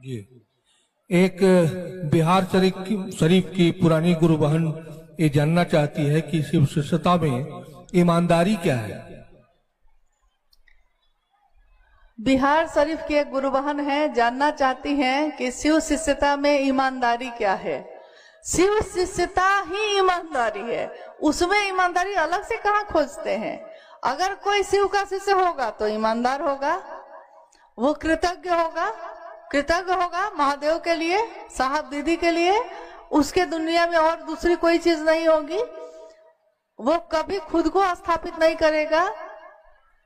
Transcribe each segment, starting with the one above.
जी, एक बिहार शरीफ की पुरानी गुरु बहन ये जानना चाहती है कि शिव शिष्यता में ईमानदारी क्या है। बिहार शरीफ की एक गुरु बहन है, जानना चाहती हैं कि शिव शिष्यता में ईमानदारी क्या है। शिव शिष्यता ही ईमानदारी है, उसमें ईमानदारी अलग से कहाँ खोजते हैं। अगर कोई शिव का शिष्य होगा तो ईमानदार होगा, वो कृतज्ञ होगा महादेव के लिए, साहब दीदी के लिए। उसके दुनिया में और दूसरी कोई चीज नहीं होगी। वो कभी खुद को स्थापित नहीं करेगा,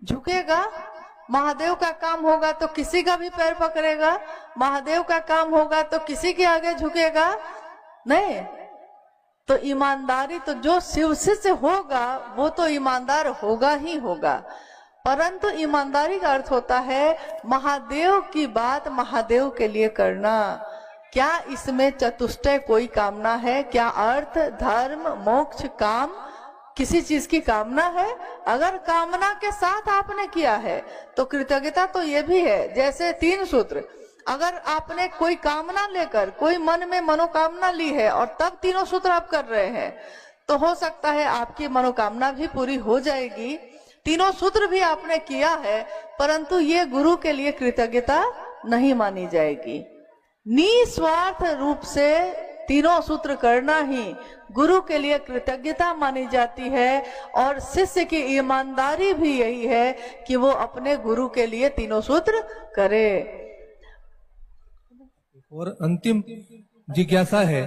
झुकेगा। महादेव का काम होगा तो किसी का भी पैर पकड़ेगा, महादेव का काम होगा तो किसी के आगे झुकेगा नहीं। तो ईमानदारी तो जो शिव शिष्य होगा वो तो ईमानदार होगा ही होगा, परंतु ईमानदारी का अर्थ होता है महादेव की बात महादेव के लिए करना। क्या इसमें चतुष्टय कोई कामना है? क्या अर्थ, धर्म, मोक्ष, काम किसी चीज की कामना है? अगर कामना के साथ आपने किया है तो कृतज्ञता तो ये भी है। जैसे 3 सूत्र, अगर आपने कोई कामना लेकर, कोई मन में मनोकामना ली है और तब 3 सूत्र आप कर रहे हैं, तो हो सकता है आपकी मनोकामना भी पूरी हो जाएगी। 3 सूत्र भी आपने किया है, परंतु ये गुरु के लिए कृतज्ञता नहीं मानी जाएगी। निस्वार्थ रूप से 3 सूत्र करना ही गुरु के लिए कृतज्ञता मानी जाती है। और शिष्य की ईमानदारी भी यही है कि वो अपने गुरु के लिए 3 सूत्र करे। और अंतिम जिज्ञासा है,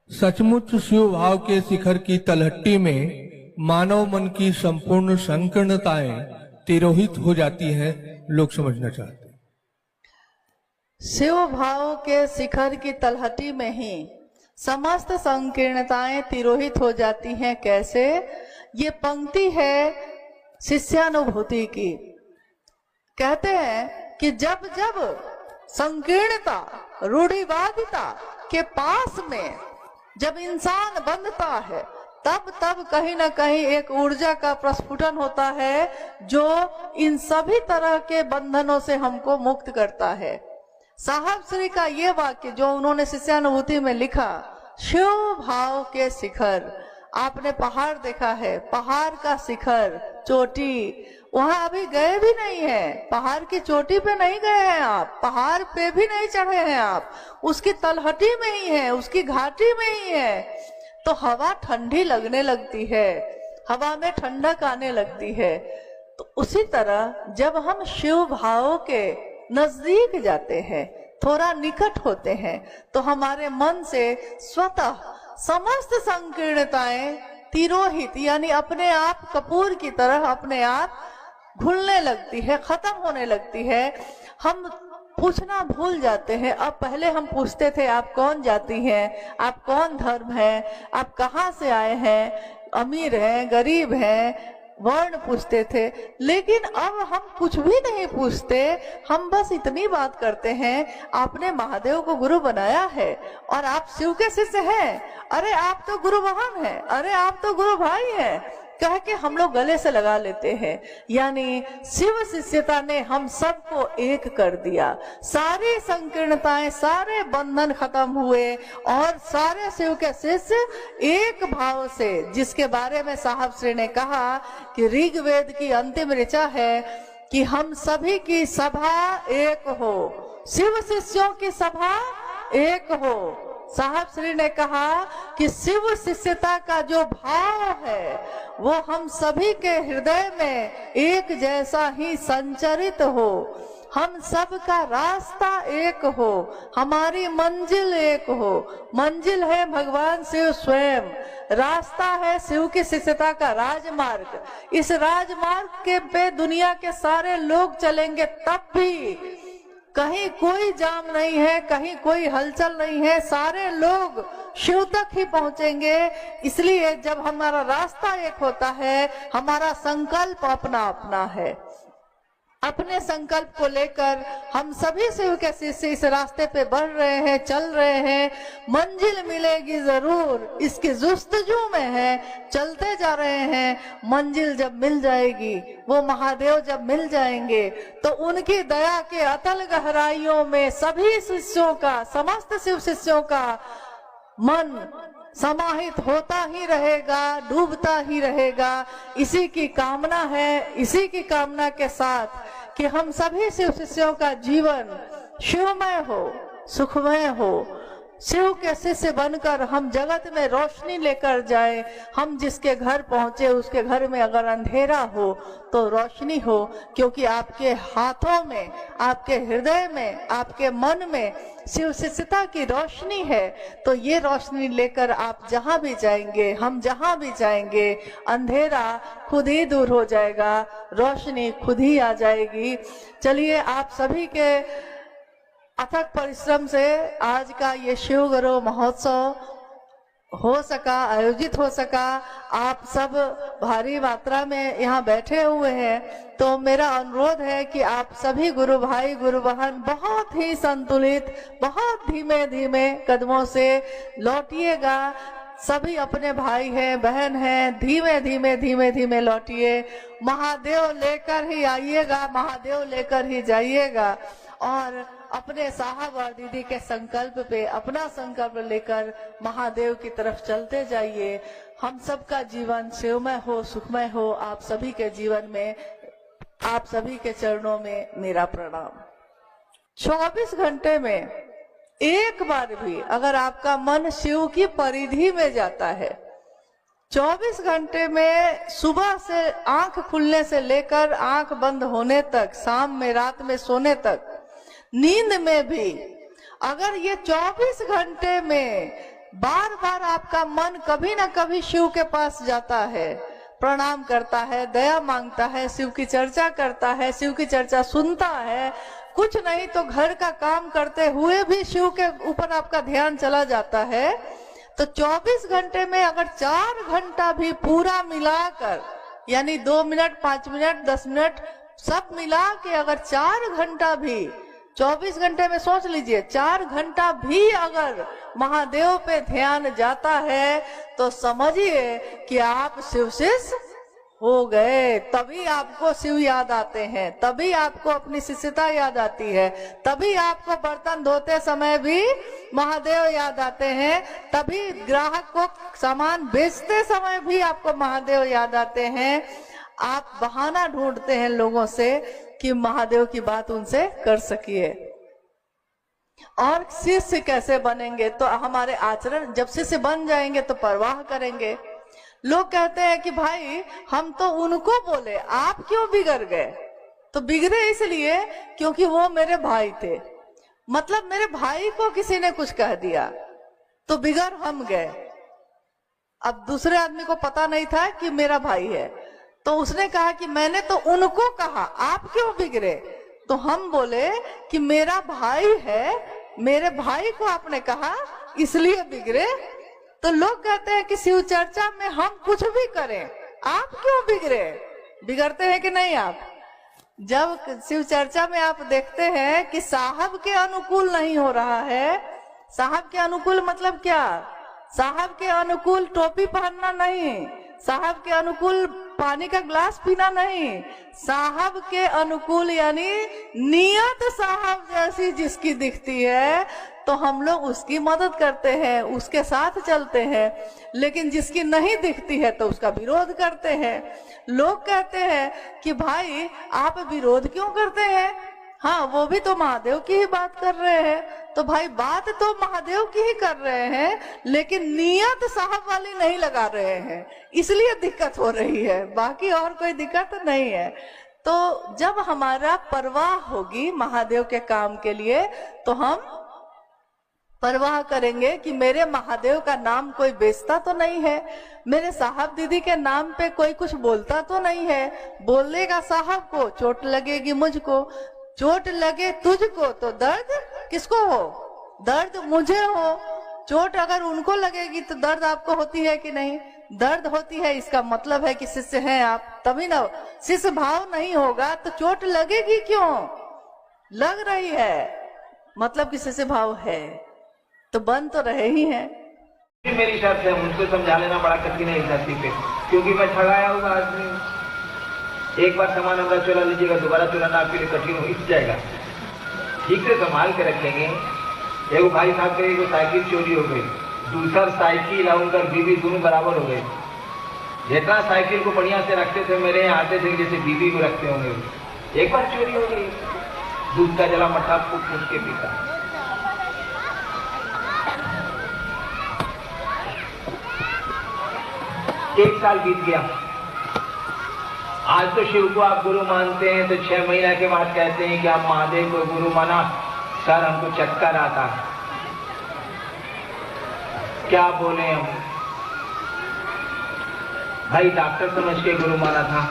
सचमुच शिव भाव के शिखर की तलहटी में मानव मन की संपूर्ण संकीर्णताएं तिरोहित हो जाती है, लोग समझना चाहते हैं। शिव भाव के शिखर की तलहटी में ही समस्त संकीर्णताएं तिरोहित हो जाती हैं। कैसे? ये पंक्ति है शिष्यानुभूति की। कहते हैं कि जब जब संकीर्णता, रूढ़िवादिता के पास में जब इंसान बंधता है, तब तब कहीं ना कहीं एक ऊर्जा का प्रस्फुटन होता है जो इन सभी तरह के बंधनों से हमको मुक्त करता है। साहब श्री का ये वाक्य जो उन्होंने शिष्यानुभूति में लिखा, शिव भाव के शिखर। आपने पहाड़ देखा है, पहाड़ का शिखर, चोटी, वहां अभी गए भी नहीं है, पहाड़ की चोटी पे नहीं गए हैं आप, पहाड़ पे भी नहीं चढ़े हैं आप, उसकी तलहटी में ही है, उसकी घाटी में ही है। तो हवा ठंडी लगने लगती है, हवा में ठंडक आने लगती है। तो उसी तरह जब हम शिव भाव के नजदीक जाते हैं, थोड़ा निकट होते हैं, तो हमारे मन से स्वतः समस्त संकीर्णताएं तिरोहित, यानी अपने आप कपूर की तरह अपने आप घुलने लगती है, खत्म होने लगती है। हम पूछना भूल जाते हैं। अब पहले हम पूछते थे आप कौन जाति हैं, आप कौन धर्म है, आप कहाँ से आए हैं, अमीर हैं, गरीब हैं, वर्ण पूछते थे। लेकिन अब हम कुछ भी नहीं पूछते, हम बस इतनी बात करते हैं, आपने महादेव को गुरु बनाया है और आप शिव के शिष्य हैं, अरे आप तो गुरु बहन हैं, अरे आप तो गुरु भाई हैं, कह के हम लोग गले से लगा लेते हैं। यानी शिव शिष्यता ने हम सबको एक कर दिया। सारी संकीर्णताएं, सारे बंधन खत्म हुए और सारे शिव के शिष्य एक भाव से, जिसके बारे में साहब श्री ने कहा कि ऋग्वेद की अंतिम ऋचा है कि हम सभी की सभा एक हो, शिव शिष्यों की सभा एक हो। साहब श्री ने कहा कि शिव शिष्यता का जो भाव है वो हम सभी के हृदय में एक जैसा ही संचरित हो, हम सब का रास्ता एक हो, हमारी मंजिल एक हो। मंजिल है भगवान शिव स्वयं, रास्ता है शिव की शिष्यता का राजमार्ग। इस राजमार्ग के पे दुनिया के सारे लोग चलेंगे, तब भी कहीं कोई जाम नहीं है, कहीं कोई हलचल नहीं है, सारे लोग शिव तक ही पहुंचेंगे। इसलिए जब हमारा रास्ता एक होता है, हमारा संकल्प अपना अपना है। अपने संकल्प को लेकर हम सभी शिव के शिष्य इस रास्ते पे बढ़ रहे हैं, चल रहे हैं। मंजिल मिलेगी जरूर, इसकी जुस्तजू में है, चलते जा रहे हैं। मंजिल जब मिल जाएगी, वो महादेव जब मिल जाएंगे, तो उनकी दया के अतल गहराइयों में सभी शिष्यों का, समस्त शिव शिष्यों का मन समाहित होता ही रहेगा, डूबता ही रहेगा। इसी की कामना है, इसी की कामना के साथ कि हम सभी शिव शिष्यों का जीवन शिवमय हो, सुखमय हो। शिव के शिष्य बनकर हम जगत में रोशनी लेकर जाए। हम जिसके घर पहुंचे उसके घर में अगर अंधेरा हो तो रोशनी हो, क्योंकि आपके हाथों में, आपके हृदय में, आपके मन में शिव शिष्यता की रोशनी है। तो ये रोशनी लेकर आप जहां भी जाएंगे, हम जहां भी जाएंगे, अंधेरा खुद ही दूर हो जाएगा, रोशनी खुद ही आ जाएगी। चलिए, आप सभी के अथक परिश्रम से आज का ये शिव गुरु महोत्सव हो सका, आयोजित हो सका। आप सब भारी मात्रा में यहाँ बैठे हुए हैं, तो मेरा अनुरोध है कि आप सभी गुरु भाई, गुरु बहन बहुत ही संतुलित, बहुत धीमे धीमे कदमों से लौटिएगा। सभी अपने भाई हैं, बहन हैं, धीमे धीमे धीमे धीमे लौटिए। महादेव लेकर ही आइएगा, महादेव लेकर ही जाइएगा। और अपने साहब और दीदी के संकल्प पे अपना संकल्प लेकर महादेव की तरफ चलते जाइए। हम सबका जीवन शिवमय हो, सुखमय हो। आप सभी के जीवन में, आप सभी के चरणों में मेरा प्रणाम। 24 घंटे में एक बार भी अगर आपका मन शिव की परिधि में जाता है, 24 घंटे में सुबह से आंख खुलने से लेकर आंख बंद होने तक, शाम में, रात में सोने तक, नींद में भी अगर ये 24 घंटे में बार बार आपका मन कभी ना कभी शिव के पास जाता है, प्रणाम करता है, दया मांगता है, शिव की चर्चा करता है, शिव की चर्चा सुनता है, कुछ नहीं तो घर का काम करते हुए भी शिव के ऊपर आपका ध्यान चला जाता है, तो 24 घंटे में अगर 4 घंटा भी पूरा मिलाकर, यानी 2 मिनट, 5 मिनट, 10 मिनट सब मिला के अगर 4 घंटा भी 24 घंटे में, सोच लीजिए, 4 घंटा भी अगर महादेव पे ध्यान जाता है, तो समझिए कि आप शिव शिष्य हो गए। तभी आपको शिव याद आते हैं, तभी आपको अपनी शिष्यता याद आती है, तभी आपको बर्तन धोते समय भी महादेव याद आते हैं, तभी ग्राहक को सामान बेचते समय भी आपको महादेव याद आते हैं। आप बहाना ढूंढते हैं लोगों से कि महादेव की बात उनसे कर सकिए। और शिष्य कैसे बनेंगे? तो हमारे आचरण, जब शिष्य बन जाएंगे तो परवाह करेंगे। लोग कहते हैं कि भाई हम तो उनको बोले, आप क्यों बिगड़ गए? तो बिगड़े इसलिए क्योंकि वो मेरे भाई थे, मतलब मेरे भाई को किसी ने कुछ कह दिया तो बिगड़ हम गए। अब दूसरे आदमी को पता नहीं था कि मेरा भाई है, तो उसने कहा कि मैंने तो उनको कहा, आप क्यों बिगड़े? तो हम बोले कि मेरा भाई है, मेरे भाई को आपने कहा इसलिए बिगड़े। तो लोग कहते हैं कि शिव चर्चा में हम कुछ भी करें, आप क्यों बिगड़े? बिगड़ते हैं कि नहीं आप? जब शिव चर्चा में आप देखते हैं कि साहब के अनुकूल नहीं हो रहा है, साहब के अनुकूल मतलब क्या? साहब के अनुकूल टोपी पहनना नहीं, साहब के अनुकूल पानी का ग्लास पीना नहीं, साहब के अनुकूल यानी नियत साहब जैसी जिसकी दिखती है तो हम लोग उसकी मदद करते हैं, उसके साथ चलते हैं। लेकिन जिसकी नहीं दिखती है तो उसका विरोध करते हैं। लोग कहते हैं कि भाई आप विरोध क्यों करते हैं? हाँ, वो भी तो महादेव की ही बात कर रहे हैं। तो भाई बात तो महादेव की ही कर रहे हैं, लेकिन नियत साहब वाली नहीं लगा रहे हैं, इसलिए दिक्कत हो रही है, बाकी और कोई दिक्कत नहीं है। तो जब हमारा परवाह होगी महादेव के काम के लिए, तो हम परवाह करेंगे कि मेरे महादेव का नाम कोई बेचता तो नहीं है, मेरे साहब दीदी के नाम पे कोई कुछ बोलता तो नहीं है। बोलेगा साहब को, चोट लगेगी मुझको, चोट लगे तुझको तो दर्द किसको हो? दर्द मुझे हो। चोट अगर उनको लगेगी तो दर्द आपको होती है कि नहीं? दर्द होती है, इसका मतलब है कि शिष्य हैं आप। तभी ना। शिष्य भाव नहीं होगा तो चोट लगेगी क्यों? लग रही है, मतलब कि शिष्य भाव है तो बन तो रहे ही हैं। मेरी शर्त है, मुझको समझा लेना बड़ा कठिन है इस धरती पे, क्योंकि मैं ठगाया हुआ आदमी। एक बार सामान हमारा चुरा लीजिएगा, दोबारा चुराना आपके लिए कठिन हो जाएगा। ठीक से संभाल के रखेंगे। एक भाई साहब के एक साइकिल चोरी हो गई, दूसरा साइकिल और उनका बीवी दोनों बराबर हो गए। जितना साइकिल को बढ़िया से रखते थे, मेरे यहाँ आते थे जैसे बीवी को रखते होंगे। एक बार चोरी हो गई, दूध का जला मट्ठा फूट फूट के पीता। एक साल बीत गया। आज तो शिव को आप गुरु मानते हैं, तो 6 महीना के बाद कहते हैं कि आप महादेव को गुरु माना। सर हमको चक्कर आता, क्या बोले हम। भाई डॉक्टर समझ के गुरु माना था,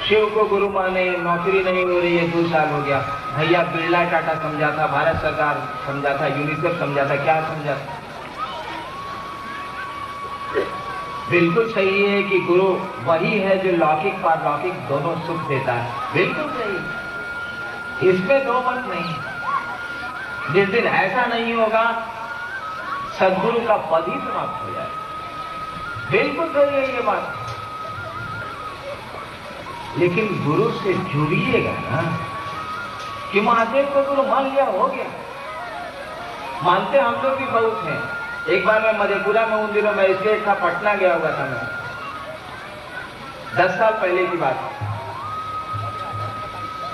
शिव को गुरु माने, नौकरी नहीं हो रही है, 2 साल हो गया। भैया बिरला टाटा समझा था, भारत सरकार समझा था, यूनिसेफ समझा था, क्या समझा था। बिल्कुल सही है कि गुरु वही है जो लौकिक पारलौकिक दोनों सुख देता है, बिल्कुल सही, इसमें दो मत नहीं। जिस दिन ऐसा नहीं होगा सदगुरु का पद ही समाप्त हो जाए, बिल्कुल सही है ये बात। लेकिन गुरु से जुड़िएगा ना, कि महादेव को गुरु मान लिया हो गया। मानते हम लोग भी बहुत हैं। एक बार मैं मधेपुरा में उन दिनों मजिस्ट्रेट था, पटना गया हुआ था मैं, 10 साल पहले की बात।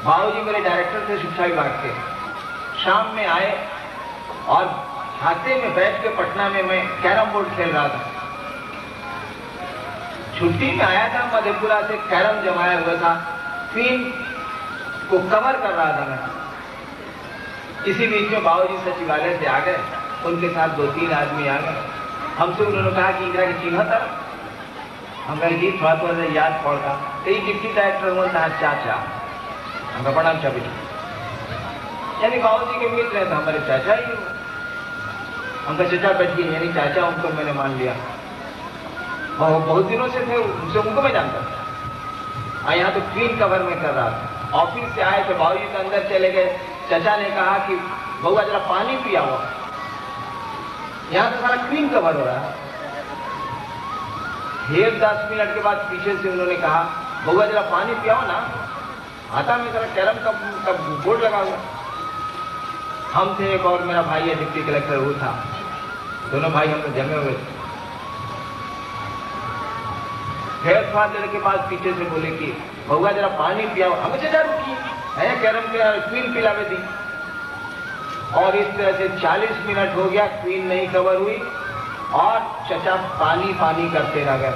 बाबूजी मेरे डायरेक्टर थे शिक्षा विभाग के। शाम में आए और छाते में बैठ के पटना में मैं कैरम बोर्ड खेल रहा था। छुट्टी में आया था मधेपुरा से, कैरम जमाया हुआ था, क्वीन को कवर कर रहा था मैं। इसी बीच में बाबूजी सचिवालय से आ गए, उनके साथ 2-3 आदमी आ गए। हमसे उन्होंने कहा कि इंदिरा की चिन्ह था। हम कहे कि थोड़ा थोड़ा याद पड़ता, कई डिप्टी डायरेक्टर बोलता है चाचा, हमका प्रणाम चाबी, यानी बाबूजी के मित्र हैं, तो हमारे चाचा ही हो। हमका चाचा बैठ गए, यानी चाचा उनको मैंने मान लिया। बहुत दिनों से थे उनसे, उनको मैं जानता था। यहाँ तो क्वीन कवर में कर रहा था। ऑफिस से आए तो बाबूजी के अंदर चले गए। चाचा ने कहा कि बउआ जरा पानी पिया हुआ, यहाँ तो सारा क्वीन कवर हो रहा है। फिर 10 मिनट के बाद पीछे से उन्होंने कहा बउआ जरा पानी पियाओ ना, आता में जरा कैरम का बोर्ड लगा हुआ। हम थे, एक और मेरा भाई है डिप्टी कलेक्टर, वो था। दोनों भाई हम लोग जमे हुए थे। फिर थोड़ा देर के बाद पीछे से बोले कि बउआ जरा पानी पियाओ। हमें चाचा रुकी है, कैरम के क्वीन पिलावे दी। और इस तरह से 40 मिनट हो गया, क्वीन नहीं कवर हुई और चचा पानी पानी करते रह गए।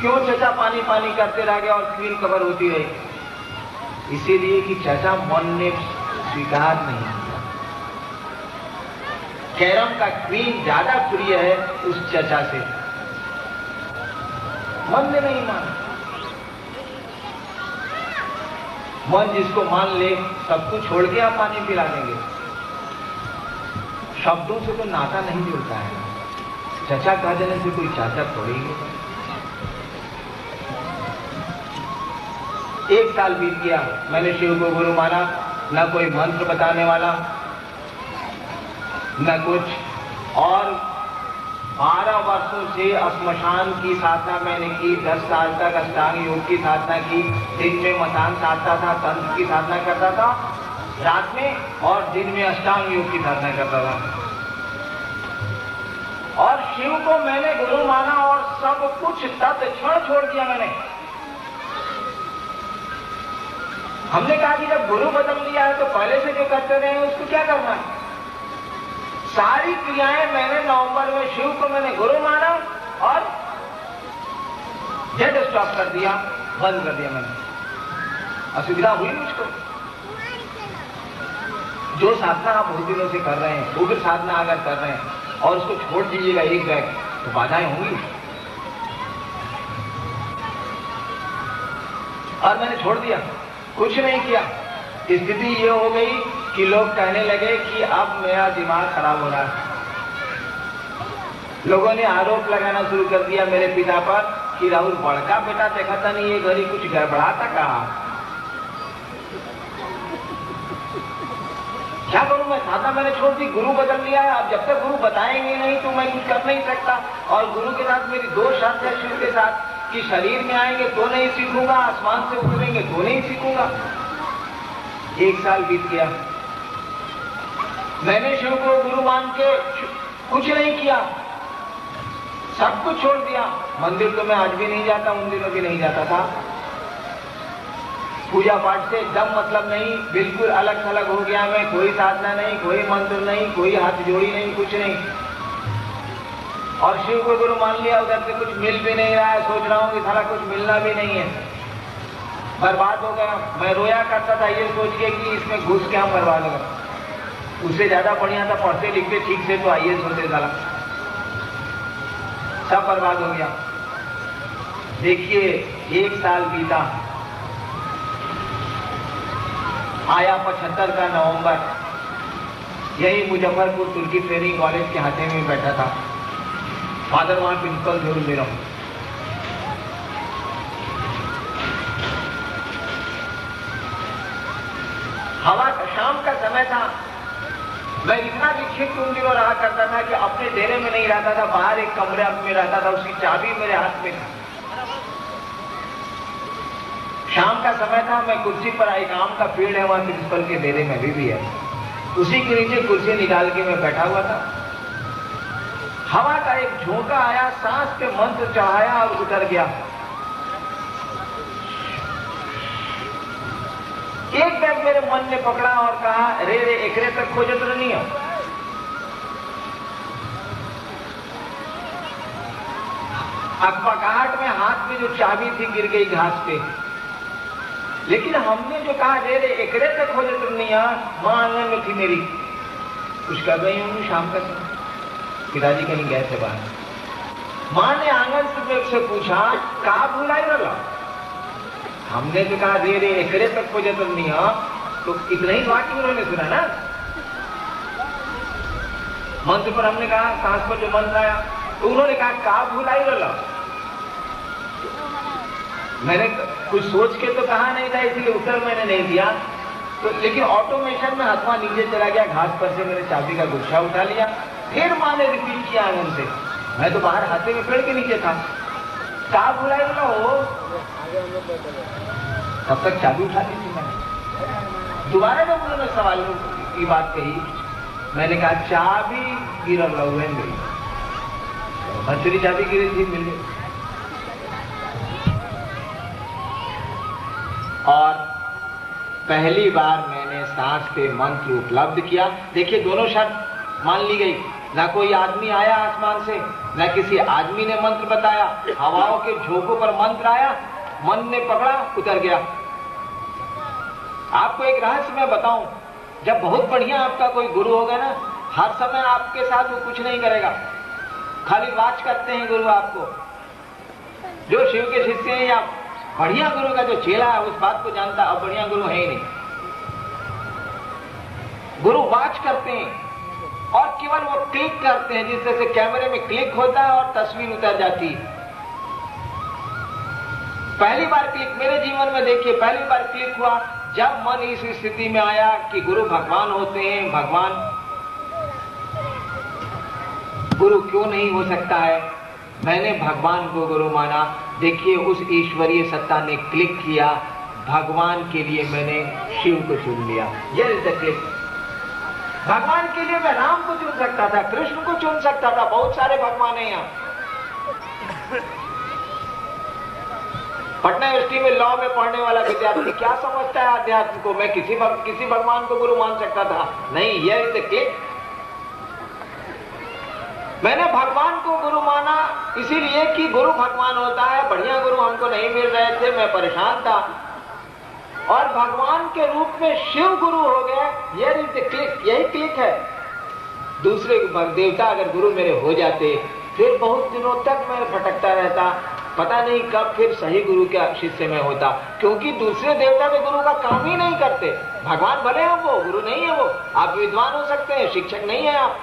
क्यों चचा पानी पानी करते रह गए और क्वीन कवर होती रही? इसीलिए कि चचा मन ने स्वीकार नहीं किया। कैरम का क्वीन ज्यादा प्रिय है उस चचा से, मन ने नहीं माना। मन जिसको मान ले सब कुछ छोड़ के आप पानी पिला देंगे। शब्दों से तो नाता नहीं जुड़ता है। चचा कह देने से कोई चाचा थोड़ी है। 1 साल बीत गया, मैंने शिव को गुरु माना, न कोई मंत्र बताने वाला न कुछ। और 12 वर्षों से श्मशान की साधना मैंने की। 10 साल तक अष्टांग योग की साधना की। दिन में मसान साधता था, तंत्र की साधना करता था रात में, और दिन में अष्टांग योग की साधना करता था। और शिव को मैंने गुरु माना और सब कुछ तत्क्षण छोड़ दिया मैंने। हमने कहा कि जब गुरु बदल लिया है तो पहले से जो करते रहे उसको क्या करना है। सारी क्रियाएं मैंने नवंबर में, शिव को मैंने गुरु माना और डेड स्टॉप कर दिया, बंद कर दिया मैंने। असुविधा हुई मुझको। जो साधना आप बहुत दिनों से कर रहे हैं, उग्र साधना अगर कर रहे हैं और उसको छोड़ दीजिएगा एक बैग, तो बाधाएं होंगी। और मैंने छोड़ दिया, कुछ नहीं किया। स्थिति ये हो गई कि लोग कहने लगे कि अब मेरा दिमाग खराब हो रहा है। लोगों ने आरोप लगाना शुरू कर दिया मेरे पिता पर कि राहुल बड़का बेटा देखा था नहीं, ये घड़ी कुछ गड़बड़ा था कहा। क्या करूं मैं, साधा मैंने छोड़ दी, गुरु बदल लिया है। अब जब तक गुरु बताएंगे नहीं तो मैं कुछ कर नहीं सकता। और गुरु के साथ मेरी दो शर्त है शिव के साथ, कि शरीर में आएंगे तो नहीं सीखूंगा, आसमान से उतरेंगे तो नहीं सीखूंगा। 1 साल बीत गया, मैंने शिव को गुरु मान के कुछ नहीं किया, सब कुछ छोड़ दिया। मंदिर तो मैं आज भी नहीं जाता, उन दिनों भी नहीं जाता था। पूजा पाठ से एकदम मतलब नहीं, बिल्कुल अलग थलग हो गया मैं। कोई साधना नहीं, कोई मंत्र नहीं, कोई हाथ जोड़ी नहीं, कुछ नहीं। और शिव को गुरु मान लिया, उधर से कुछ मिल भी नहीं रहा है। सोच रहा हूँ कि सारा कुछ मिलना भी नहीं है, बर्बाद हो गया। मैं रोया करता था ये सोच के कि इसमें घुस के हम बर्बाद हो गए। उससे ज्यादा बढ़िया था पढ़ते लिखते ठीक से तो आईएएस होते साला, सब बर्बाद हो गया। देखिए 1 साल बीता, आया 75 का नवंबर, यही मुजफ्फरपुर तुर्की ट्रेनिंग कॉलेज के हाथे में बैठा था। फादर वहां प्रिंसिपल थे मेरा। हवा शाम का समय था। मैं इतना विक्षिप्त उन दिनों रहा करता था कि अपने डेरे में नहीं रहता था, बाहर एक कमरे में रहता था, उसकी चाबी मेरे हाथ में थी। शाम का समय था, मैं कुर्सी पर, एक आम का पेड़ है वहां प्रिंसिपल के डेरे में भी है, उसी के नीचे कुर्सी निकाल के मैं बैठा हुआ था। हवा का एक झोंका आया, सांस पे मंत्र चढ़ाया और उतर गया। एकदम मेरे मन ने पकड़ा और कहा, रे रे एकरे तक खोजत नहीं हो। अकबकाहट में हाथ में जो चाबी थी गिर गई घास पे। लेकिन हमने जो कहा रे रे एकरे तक खोजत नहीं है, मां आंगन में थी मेरी, कुछ कर गई होंगी शाम का समय, पिताजी कहीं गए थे बाहर। मां ने आंगन से पूछा, कहा भुलाई रहा? हमने जो कहा रे रे एकरे तक खोजत नहीं है, तो इतना ही वाक्य उन्होंने सुना ना। मंत्र पर हमने कहा, सांस पर जो मंत्र आया, तो उन्होंने कहा का भुलाई रहा? मैंने कुछ सोच के तो कहा नहीं था, इसलिए उत्तर मैंने नहीं दिया। तो लेकिन ऑटोमेशन में हाथवा नीचे चला गया, घास पर से मैंने चाबी का गुच्छा उठा लिया। फिर मां ने रिपीट किया आंगन से, मैं तो बाहर हाथे में पेड़ के नीचे था, का भुलाई रहा हो? तब तक चाबी उठा ली थी मैंने। दोबारा जब उन्होंने सवाल की बात कही, मैंने कहा चाबी गिर गई, मंत्री चाबी गिरी थी, मिल गई। और पहली बार मैंने सांस पे मंत्र उपलब्ध किया। देखिए दोनों शर्त मान ली गई, ना कोई आदमी आया आसमान से, ना किसी आदमी ने मंत्र बताया, हवाओं के झोंकों पर मंत्र आया, मन ने पकड़ा, उतर गया। आपको एक रहस्य मैं बताऊं, जब बहुत बढ़िया आपका कोई गुरु होगा ना, हर समय आपके साथ वो कुछ नहीं करेगा, खाली वाच करते हैं गुरु आपको। जो शिव के शिष्य हैं या बढ़िया गुरु का जो चेला है उस बात को जानता, अब बढ़िया गुरु है ही नहीं। गुरु वाच करते हैं और केवल वो क्लिक करते हैं, जिससे से कैमरे में क्लिक होता है और तस्वीर उतर जाती है। पहली बार क्लिक मेरे जीवन में देखिए, पहली बार क्लिक हुआ जब मन इस स्थिति में आया कि गुरु भगवान होते हैं। भगवान गुरु क्यों नहीं हो सकता है? मैंने भगवान को गुरु माना। देखिए उस ईश्वरीय सत्ता ने क्लिक किया, भगवान के लिए मैंने शिव को चुन लिया। ये इज द क्लिक। भगवान के लिए मैं राम को चुन सकता था, कृष्ण को चुन सकता था, बहुत सारे भगवान हैं यहाँ। पटना यूनिवर्सिटी में लॉ में पढ़ने वाला विद्यार्थी क्या समझता है अध्यात्म को? मैं किसी भगवान को गुरु मान सकता था, नहीं। ये इज द क्लिक। मैंने भगवान को गुरु माना इसीलिए कि गुरु भगवान होता है। बढ़िया गुरु हमको नहीं मिल रहे थे, मैं परेशान था, और भगवान के रूप में शिव गुरु हो गए। ये इज द क्लिक, यही क्लिक है। दूसरे देवता अगर गुरु मेरे हो जाते, फिर बहुत दिनों तक मैं भटकता रहता, पता नहीं कब फिर सही गुरु का शिष्य में होता, क्योंकि दूसरे देवता के गुरु का काम ही नहीं करते। भगवान भले हैं, वो गुरु नहीं है। वो आप विद्वान हो सकते हैं, शिक्षक नहीं है आप।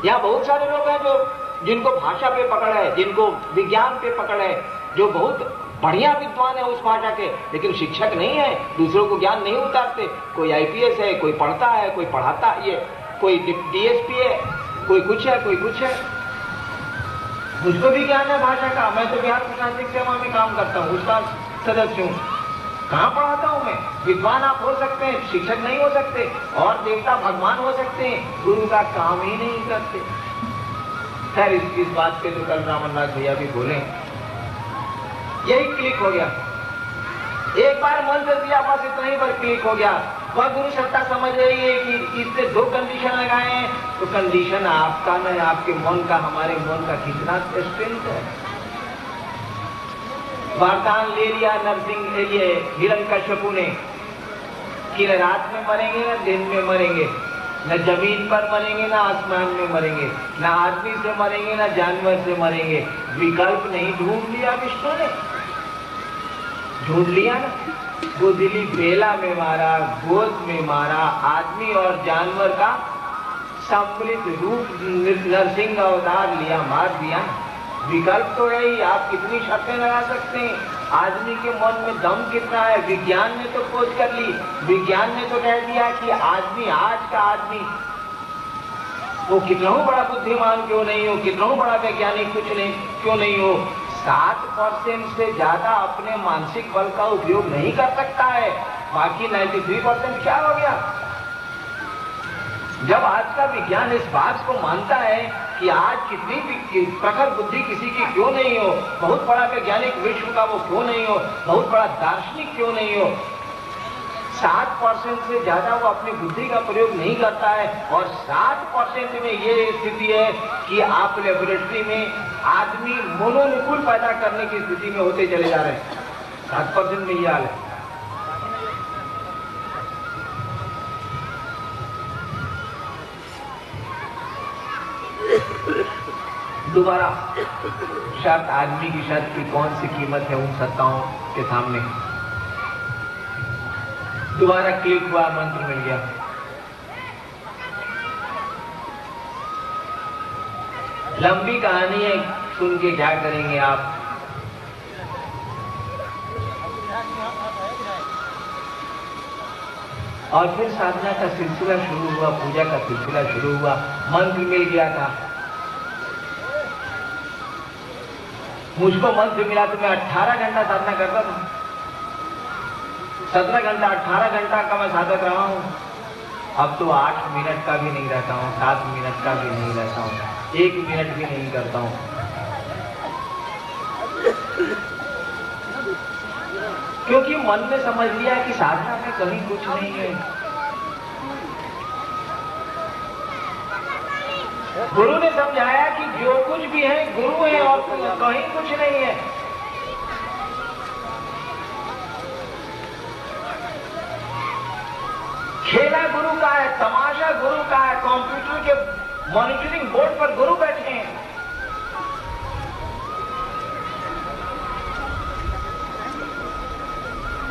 यहाँ बहुत सारे लोग हैं जो जिनको भाषा पे पकड़ है, जिनको विज्ञान पे पकड़ है, जो बहुत बढ़िया विद्वान है उस भाषा के, लेकिन शिक्षक नहीं है, दूसरों को ज्ञान नहीं उतारते। कोई आईपीएस है, कोई पढ़ता है, कोई पढ़ाता है, कोई डीएसपी है, कोई कुछ है, कोई कुछ है। मुझको भी ज्ञान है भाषा का, मैं तो बिहार प्रशासनिक सेवा में काम करता हूँ, उसका सदस्य हूँ। कहाँ पढ़ाता हूँ मैं? विद्वान आप हो सकते हैं, शिक्षक नहीं हो सकते, और देवता भगवान हो सकते हैं, गुरु का काम ही नहीं करते। खैर इस बात पे तो कल रामनाथ भैया भी बोले, यही क्लिक हो गया। एक बार मन से दिया, बस इतना ही पर क्लिक हो गया। वह गुरु सत्ता समझ रही है कि इससे 2 कंडीशन लगाए हैं, तो कंडीशन आपका न आपके मन का, हमारे मन का कितना स्ट्रेंथ है। वरदान ले लिया नरसिंह, ये हिरण्यकश्यपु ने कि न रात में मरेंगे न दिन में मरेंगे, न जमीन पर मरेंगे न आसमान में मरेंगे, न आदमी से मरेंगे न जानवर से मरेंगे। विकल्प नहीं ढूंढ लिया विष्णु ने, ढूंढ लिया ना। गोदिली बेला में मारा, गोद में मारा, आदमी और जानवर का सम्मिलित रूप नरसिंह अवतार लिया, मार दिया। विकल्प तो है ही, आप कितनी शर्तें लगा सकते हैं, आदमी के मन में दम कितना है। विज्ञान ने तो खोज कर ली, विज्ञान ने तो कह दिया कि आदमी, आज का आदमी, वो कितना बड़ा बुद्धिमान क्यों नहीं हो, कितना बड़ा वैज्ञानिक कुछ नहीं क्यों नहीं हो, 7% से ज्यादा अपने मानसिक बल का उपयोग नहीं कर सकता है, बाकी 93% क्या हो गया। जब आज का विज्ञान इस बात को मानता है कि आज कितनी भी प्रखर बुद्धि किसी की क्यों नहीं हो, बहुत बड़ा वैज्ञानिक विश्व का वो क्यों नहीं हो, बहुत बड़ा दार्शनिक क्यों नहीं हो, 7% से ज्यादा वो अपनी बुद्धि का प्रयोग नहीं करता है। और 7% में ये स्थिति है कि आप लेबोरेटरी में आदमी मनोनुकूल पैदा करने की स्थिति में होते चले जा रहे हैं। 7% में ये हाल है। दोबारा शर्त, आदमी की शर्त की कौन सी कीमत है उन सत्ताओं के सामने। दोबारा क्लिक हुआ, मंत्र मिल गया। लंबी कहानी है, सुन के क्या करेंगे आप। और फिर साधना का सिलसिला शुरू हुआ, पूजा का सिलसिला शुरू हुआ, मंत्र मिल गया था। मुझको मंत्र मिला तो मैं 18 घंटा साधना करता था। 17 घंटा 18 घंटा का मैं साधक रहा हूँ। अब तो 8 मिनट का भी नहीं रहता हूँ, 7 मिनट का भी नहीं रहता हूँ, 1 मिनट भी नहीं करता हूँ। क्योंकि मन ने समझ लिया कि साधना में कहीं कुछ नहीं है। गुरु ने समझाया कि जो कुछ भी है गुरु है और कहीं कुछ नहीं है। खेला गुरु का है, तमाशा गुरु का है, कंप्यूटर के मॉनिटरिंग बोर्ड पर गुरु बैठे हैं।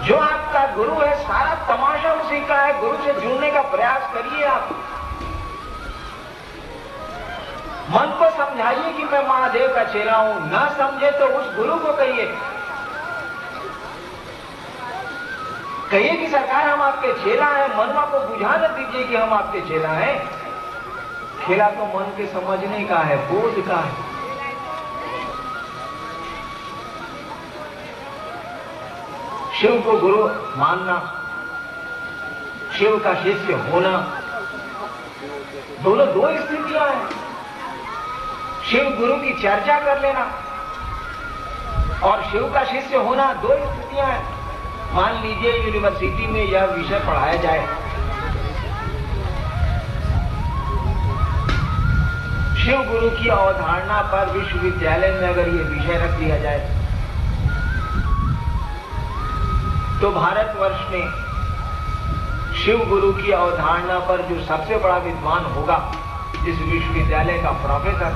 जो आपका गुरु है, सारा तमाशा उसी का है। गुरु से जुड़ने का प्रयास करिए आप। मन को समझाइए कि मैं महादेव का चेला हूं, ना समझे तो उस गुरु को कहिए कि सरकार हम आपके चेला हैं। मनवा को बुझा न दीजिए कि हम आपके चेला हैं। खेला तो मन के समझने का है, बोध का है। शिव को गुरु मानना, शिव का शिष्य होना, दोनों 2 स्थितियां हैं। शिव गुरु की चर्चा कर लेना और शिव का शिष्य होना 2 स्थितियां हैं। मान लीजिए यूनिवर्सिटी में यह विषय पढ़ाया जाए, शिव गुरु की अवधारणा पर विश्वविद्यालय में अगर यह विषय रख दिया जाए तो भारतवर्ष में शिव गुरु की अवधारणा पर जो सबसे बड़ा विद्वान होगा, जिस विश्वविद्यालय का प्रोफेसर,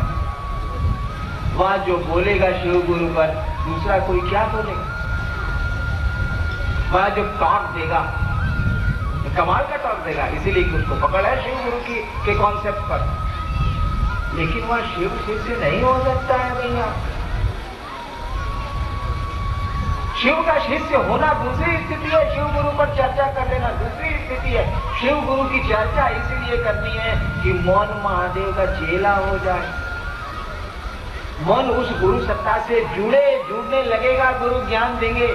वह जो बोलेगा शिव गुरु पर, दूसरा कोई क्या बोलेगा। वह जो टॉक देगा तो कमाल का टॉक देगा। इसीलिए उसको पकड़ है शिव गुरु के कॉन्सेप्ट पर। लेकिन वह शिव शिष्य नहीं हो सकता है भैया। शिव का शिष्य होना दूसरी स्थिति है, शिव गुरु पर चर्चा कर लेना दूसरी स्थिति है। शिव गुरु की चर्चा इसलिए करनी है कि मन महादेव का चेला हो जाए, मन उस गुरु सत्ता से जुड़ने लगेगा, गुरु ज्ञान देंगे।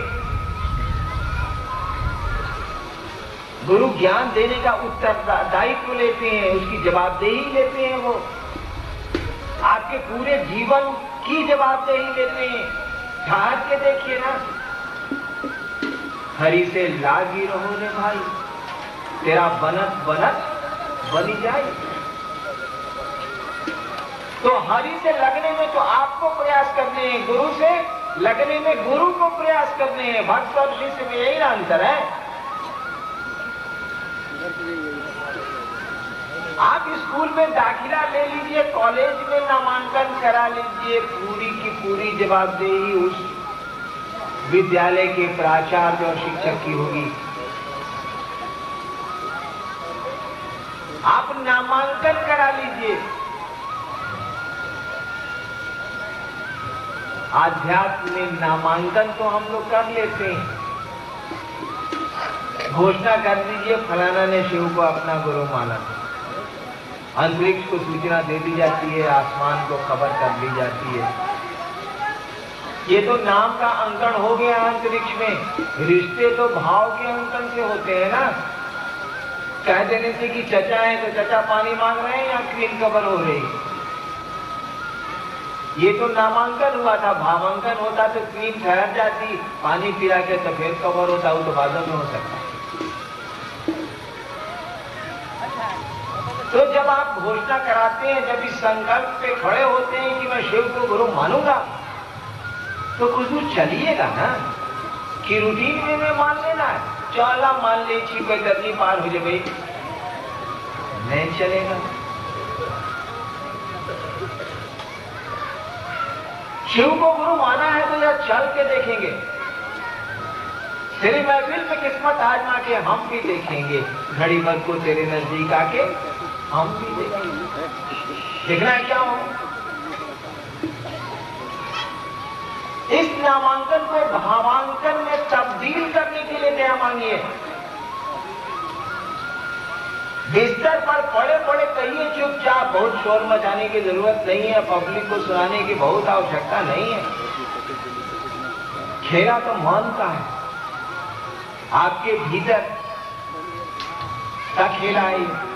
गुरु ज्ञान देने का उत्तरदायित्व लेते हैं, उसकी जवाबदेही लेते हैं, वो आपके पूरे जीवन की जवाबदेही लेते हैं। ठहर के देखिए ना, हरि से लागी रहो रे भाई, तेरा बनत बनी जाए। तो हरि से लगने में तो आपको प्रयास करने हैं, गुरु से लगने में गुरु को प्रयास करने हैं। भक्त और शिष्य में यही ना अंतर है। आप स्कूल में दाखिला ले लीजिए, कॉलेज में नामांकन करा लीजिए, पूरी की पूरी जवाबदेही उस विद्यालय के प्राचार्य और शिक्षक की होगी। आप नामांकन करा लीजिए। आध्यात्म में नामांकन तो हम लोग कर लेते हैं, घोषणा कर दीजिए फलाना ने शिव को अपना गुरु माना, अंतरिक्ष को सूचना दे दी जाती है, आसमान को खबर कर दी जाती है। ये तो नाम का अंकन हो गया अंतरिक्ष में। रिश्ते तो भाव के अंकन से होते हैं ना। कह देने से कि चचा है तो चचा पानी मांग रहे हैं या क्रीम कवर हो रही। ये तो नामांकन हुआ था, भावांकन होता तो क्रीम ठहर जाती, पानी पिला के तो फिर कवर होता, वो तो बादल में हो सकता। तो जब आप घोषणा कराते हैं, जब इस संकल्प पे खड़े होते हैं कि मैं शिव को गुरु मानूंगा, तो कुछ चलिएगा ना कि रूटीन में मान लेना है। चला मान ले कोई गति पार हो जाए, भाई नहीं चलेगा। शिव को गुरु माना है तो यह चल के देखेंगे। तेरी महफिल में किस्मत आजमा के हम भी देखेंगे, घड़ी भर को तेरे नजदीक आके हम भी देखेंगे। देखना है क्या हो। इस नामांकन को भावांकन में तब्दील करने के लिए दया मांगिए। बिस्तर पर पड़े पड़े कहिए चुपचाप, बहुत शोर मचाने की जरूरत नहीं है, पब्लिक को सुनाने की बहुत आवश्यकता नहीं है। खेला तो मन का है, आपके भीतर का खेला है।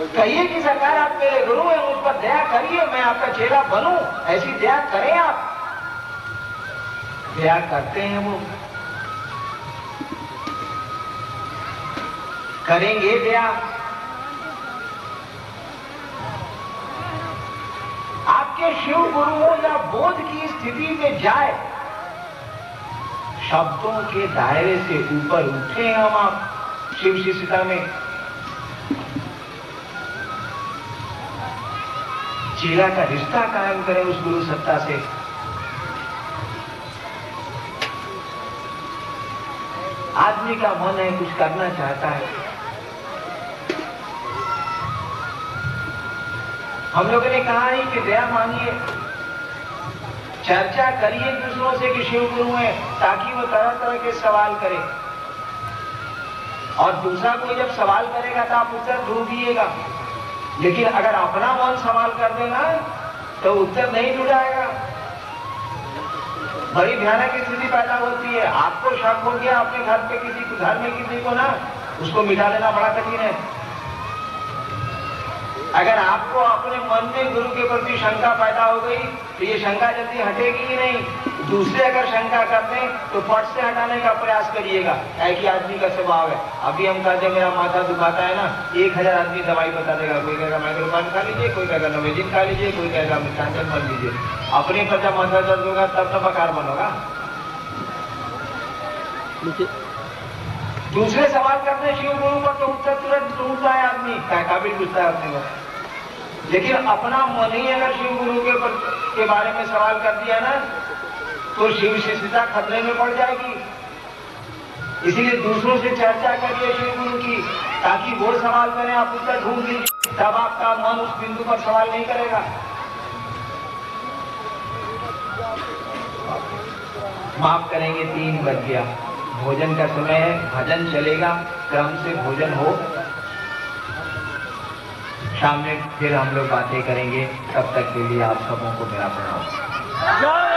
कहिए कि सरकार आप मेरे गुरु हैं, मुझ पर दया करिए, मैं आपका चेला बनूं, ऐसी दया करें आप। दया करते हैं वो, करेंगे दया। आपके शिव गुरुओं या बोध की स्थिति में जाए, शब्दों के दायरे से ऊपर उठे हम आप शिव शिष्यता में। चेला का रिश्ता कायम करें उस गुरु सत्ता से। आदमी का मन है, कुछ करना चाहता है। हम लोगों ने कहा है कि दया मांगिए, चर्चा करिए दूसरों से कि शिव गुरु है, ताकि वो तरह तरह के सवाल करे। और दूसरा कोई जब सवाल करेगा तो आप उत्तर ढूंढिएगा। लेकिन अगर अपना मन सवाल कर देना तो उत्तर नहीं ढूंढाएगा। बड़ी भयानक स्थिति पैदा होती है। आपको शक हो गया अपने घर पे घर में किसी को ना, उसको मिटा लेना बड़ा कठिन है। अगर आपको अपने मन में गुरु के प्रति शंका पैदा हो गई तो ये शंका जल्दी हटेगी ही नहीं। दूसरे अगर शंका करते हैं तो पट से हटाने का प्रयास करिएगा, ऐसी आदमी का स्वभाव है। अभी हम कहते मेरा माथा दुखाता है ना, 1000 आदमी दवाई बता देगा। कोई कहेगा माइक्रोफान खा लीजिए, कोई कहेगा नोवेजिन खा लीजिए, कोई कहेगा मिथांजन मत लीजिए। अपने पर जब माथा दर्द होगा तब तो बकार बनोगा। दूसरे सवाल करते शिव गुरु पर तो उत्तर तुरंत ढूंढता है आदमी, काबिल पूछता है अपने को। लेकिन अपना मन ही अगर शिव गुरु के बारे में सवाल कर दिया ना तो शिव शिष्यता खतरे में पड़ जाएगी। इसीलिए दूसरों से चर्चा करिए शिव गुरु की, ताकि वो सवाल करें आप उत्तर ढूंढ लीजिए। तब आपका मन उस बिंदु पर सवाल नहीं करेगा। माफ करेंगे 3 बज गया, भोजन का समय है, भजन चलेगा, क्रम से भोजन हो, शाम में फिर हम लोग बातें करेंगे। तब तक के लिए आप सबों को मेरा प्रणाम।